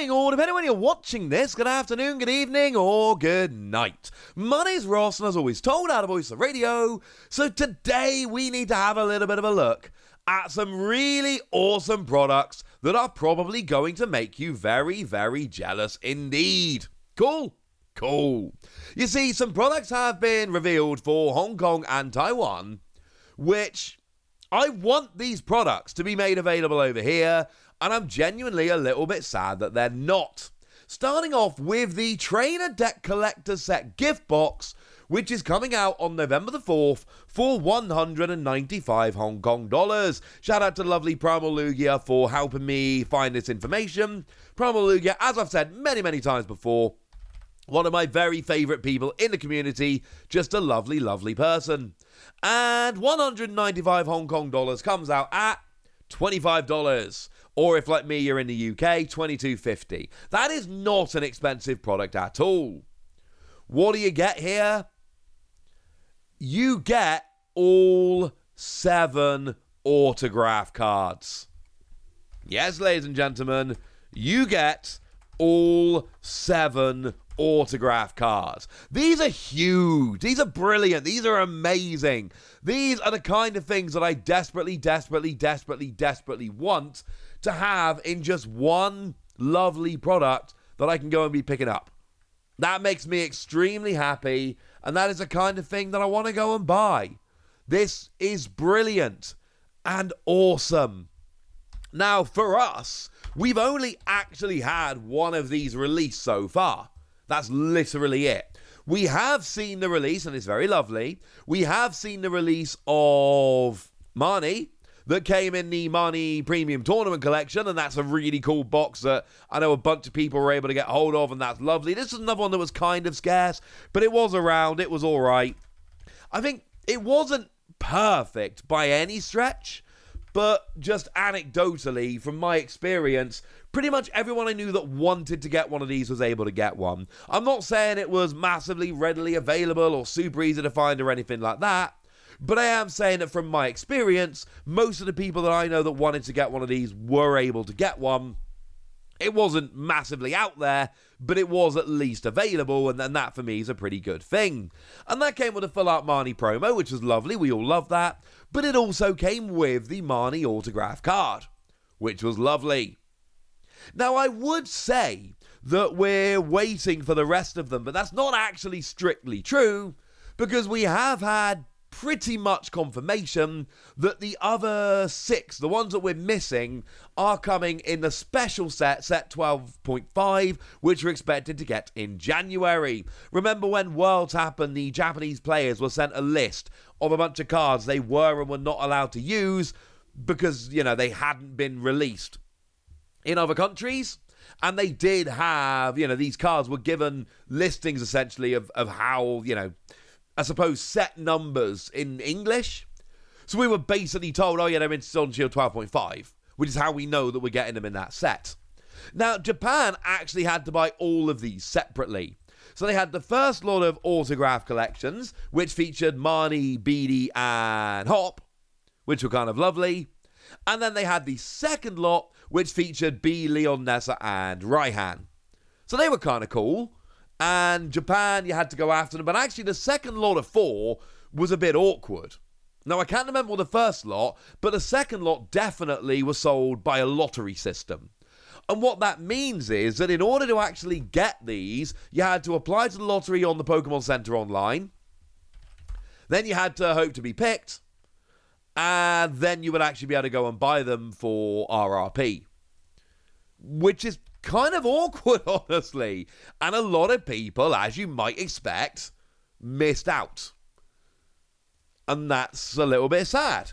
morning, or depending on when you're watching this, good afternoon, good evening, or good night. My name's Ross, and as always told, out of Voice of Radio. So today we need to have a little bit of a look at some really awesome products that are probably going to make you very, very jealous indeed. Cool? Cool. You see, some products have been revealed for Hong Kong and Taiwan, which I want these products to be made available over here, and I'm genuinely a little bit sad that they're not. Starting off with the Trainer Deck Collector Set gift box, which is coming out on November the 4th for 195 Hong Kong dollars. Shout out to lovely Primal Lugia for helping me find this information. Primal Lugia, as I've said many, many times before, one of my very favourite people in the community, just a lovely, lovely person. And 195 Hong Kong dollars comes out at $25. Or if, like me, you're in the UK, $22.50. That is not an expensive product at all. What do you get here? You get all 7 autograph cards. Yes, ladies and gentlemen, you get all 7 autograph cards. These are huge. These are brilliant. These are amazing. These are the kind of things that I desperately want to have in just one lovely product that I can go and be picking up. That makes me extremely happy, and that is the kind of thing that I want to go and buy. This is brilliant and awesome. Now, for us, we've only actually had one of these released so far. That's literally it. We have seen the release, and it's very lovely. We have seen the release of Marnie, that came in the Marnie Premium Tournament Collection, and that's a really cool box that I know a bunch of people were able to get hold of, and that's lovely. This is another one that was kind of scarce, but it was around. It was all right. I think it wasn't perfect by any stretch, but just anecdotally, from my experience, pretty much everyone I knew that wanted to get one of these was able to get one. I'm not saying it was massively readily available or super easy to find or anything like that, but I am saying that from my experience, most of the people that I know that wanted to get one of these were able to get one. It wasn't massively out there, but it was at least available, and that for me is a pretty good thing. And that came with a full art Marnie promo, which was lovely, we all love that, but it also came with the Marnie autograph card, which was lovely. Now, I would say that we're waiting for the rest of them, but that's not actually strictly true, because we have had pretty much confirmation that the other 6, the ones that we're missing, are coming in the special set 12.5, which we're expected to get in January. Remember when Worlds happened, the Japanese players were sent a list of a bunch of cards they were and were not allowed to use because, they hadn't been released in other countries? And they did have, these cards were given listings essentially of how, I suppose, set numbers in English. So we were basically told, they're in Sword and Shield 12.5, which is how we know that we're getting them in that set. Now, Japan actually had to buy all of these separately. So they had the first lot of autograph collections, which featured Marnie, Beedie, and Hop, which were kind of lovely. And then they had the second lot, which featured Bee, Leon, Nessa, and Raihan. So they were kind of cool. And Japan, you had to go after them. But actually, the second lot of 4 was a bit awkward. Now, I can't remember the first lot, but the second lot definitely was sold by a lottery system. And what that means is that in order to actually get these, you had to apply to the lottery on the Pokémon Center online. Then you had to hope to be picked. And then you would actually be able to go and buy them for RRP. Which is kind of awkward, honestly. And a lot of people, as you might expect, missed out. And that's a little bit sad.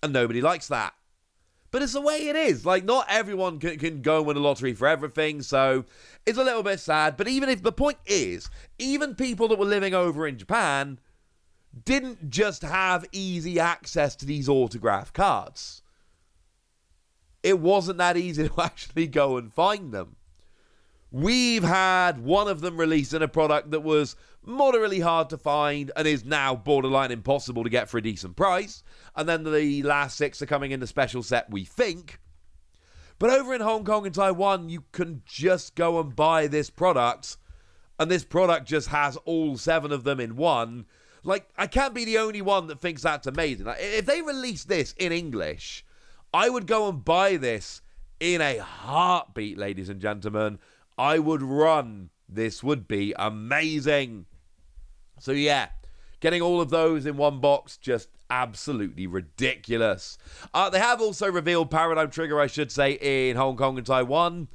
And nobody likes that. But it's the way it is. Like, not everyone can go and win a lottery for everything, so it's a little bit sad. But even if the point is, even people that were living over in Japan didn't just have easy access to these autograph cards. It wasn't that easy to actually go and find them. We've had one of them released in a product that was moderately hard to find and is now borderline impossible to get for a decent price. And then the last 6 are coming in the special set, we think. But over in Hong Kong and Taiwan, you can just go and buy this product, and this product just has all 7 of them in one. Like, I can't be the only one that thinks that's amazing. Like, if they release this in English, I would go and buy this in a heartbeat, ladies and gentlemen. I would run. This would be amazing. So yeah, getting all of those in one box, just absolutely ridiculous. They have also revealed Paradigm Trigger, I should say, in Hong Kong and Taiwan.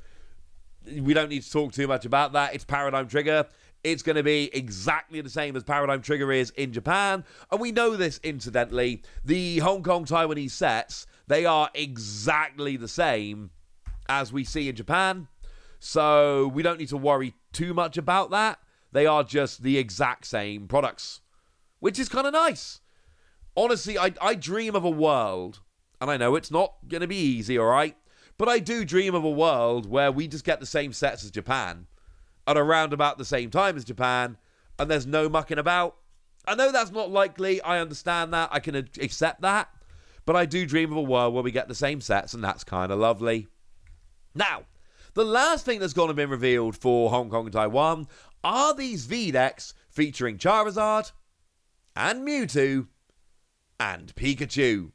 We don't need to talk too much about that. It's Paradigm Trigger. It's going to be exactly the same as Paradigm Trigger is in Japan. And we know this, incidentally. The Hong Kong Taiwanese sets, they are exactly the same as we see in Japan. So we don't need to worry too much about that. They are just the exact same products, which is kind of nice. Honestly, I dream of a world, and I know it's not going to be easy, all right? But I do dream of a world where we just get the same sets as Japan at around about the same time as Japan, and there's no mucking about. I know that's not likely. I understand that. I can accept that. But I do dream of a world where we get the same sets, and that's kind of lovely. Now, the last thing that's going to be revealed for Hong Kong and Taiwan are these V-decks featuring Charizard and Mewtwo and Pikachu.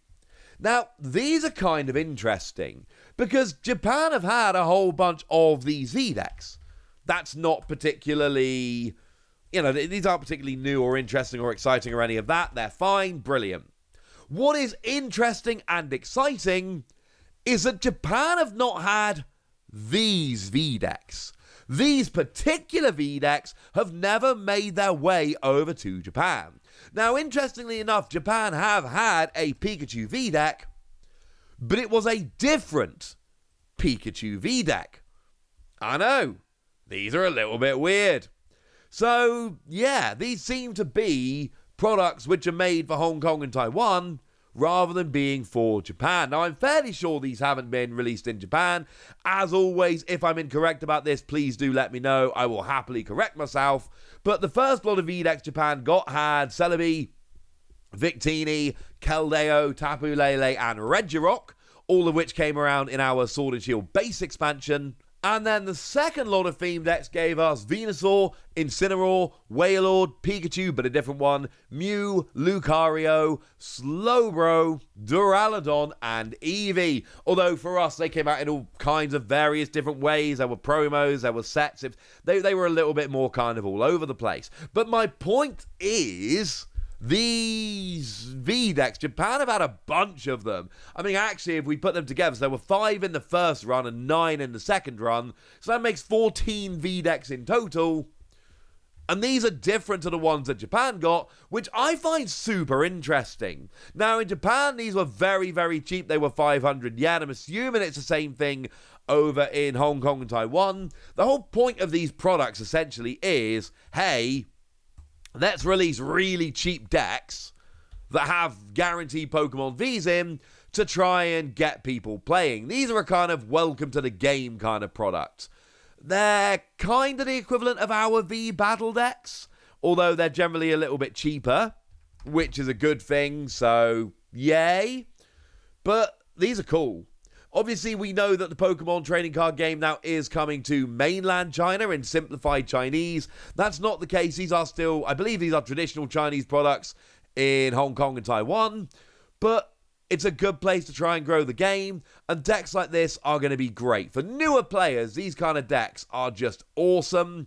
Now, these are kind of interesting because Japan have had a whole bunch of these V-decks. That's not particularly, these aren't particularly new or interesting or exciting or any of that. They're fine, brilliant. What is interesting and exciting is that Japan have not had these V-decks. These particular V-decks have never made their way over to Japan. Now, interestingly enough, Japan have had a Pikachu V-deck, but it was a different Pikachu V-deck. I know, these are a little bit weird. So, yeah, these seem to be products which are made for Hong Kong and Taiwan rather than being for Japan. Now, I'm fairly sure these haven't been released in Japan. As always, if I'm incorrect about this, please do let me know. I will happily correct myself. But the first lot of V-decks Japan got had Celebi, Victini, Keldeo, Tapu Lele, and Regirock, all of which came around in our Sword and Shield base expansion. And then the second lot of theme decks gave us Venusaur, Incineroar, Wailord, Pikachu, but a different one, Mew, Lucario, Slowbro, Duraludon, and Eevee. Although for us, they came out in all kinds of various different ways. There were promos, there were sets. They were a little bit more kind of all over the place. But my point is, these V-decks, Japan have had a bunch of them. I mean, actually, if we put them together, so there were 5 in the first run and 9 in the second run. So that makes 14 V-decks in total. And these are different to the ones that Japan got, which I find super interesting. Now, in Japan, these were very, very cheap. They were 500 yen. I'm assuming it's the same thing over in Hong Kong and Taiwan. The whole point of these products, essentially, is, hey, let's release really cheap decks that have guaranteed Pokemon Vs in to try and get people playing. These are a kind of welcome to the game kind of product. They're kind of the equivalent of our V battle decks, although they're generally a little bit cheaper, which is a good thing, so yay. But these are cool. Obviously, we know that the Pokemon trading card game now is coming to mainland China in simplified Chinese. That's not the case. These are still, I believe these are traditional Chinese products in Hong Kong and Taiwan. But it's a good place to try and grow the game. And decks like this are going to be great. For newer players, these kind of decks are just awesome.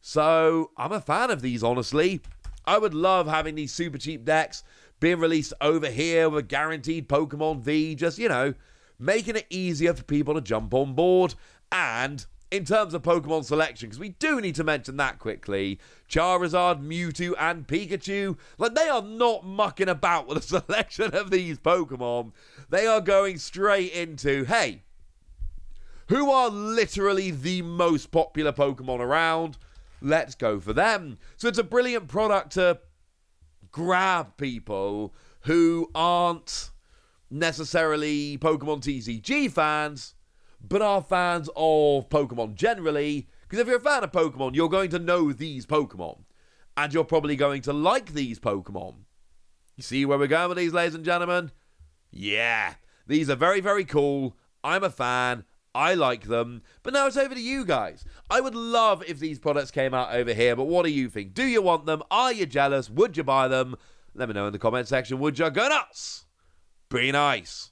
So I'm a fan of these, honestly. I would love having these super cheap decks being released over here with guaranteed Pokemon V. Just, making it easier for people to jump on board. And in terms of Pokemon selection, because we do need to mention that quickly, Charizard, Mewtwo, and Pikachu, they are not mucking about with the selection of these Pokemon. They are going straight into, hey, who are literally the most popular Pokemon around? Let's go for them. So it's a brilliant product to grab people who aren't necessarily Pokemon TCG fans, but are fans of Pokemon generally, because if you're a fan of Pokemon, you're going to know these Pokemon, and you're probably going to like these Pokemon. You see where we're going with these, ladies and gentlemen? Yeah, these are very, very cool. I'm a fan. I like them. But now it's over to you guys. I would love if these products came out over here, but what do you think? Do you want them? Are you jealous? Would you buy them? Let me know in the comment section. Would you? Go nuts! Be nice.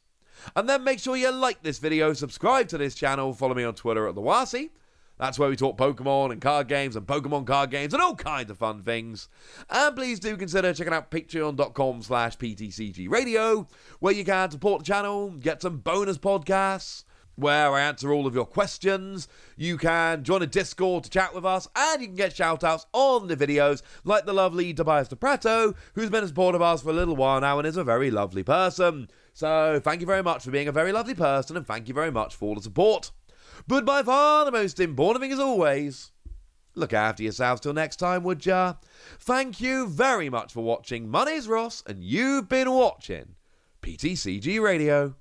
And then make sure you like this video, subscribe to this channel, follow me on Twitter at @TheWasi. That's where we talk Pokemon and card games and Pokemon card games and all kinds of fun things. And please do consider checking out patreon.com/PTCG Radio, where you can support the channel, get some bonus podcasts, where I answer all of your questions. You can join a Discord to chat with us, and you can get shout-outs on the videos, like the lovely Tobias DePrato, who's been a supporter of us for a little while now and is a very lovely person. So thank you very much for being a very lovely person, and thank you very much for all the support. But by far the most important thing, as always, look after yourselves till next time, would ya? Thank you very much for watching. My name's Ross, and you've been watching PTCG Radio.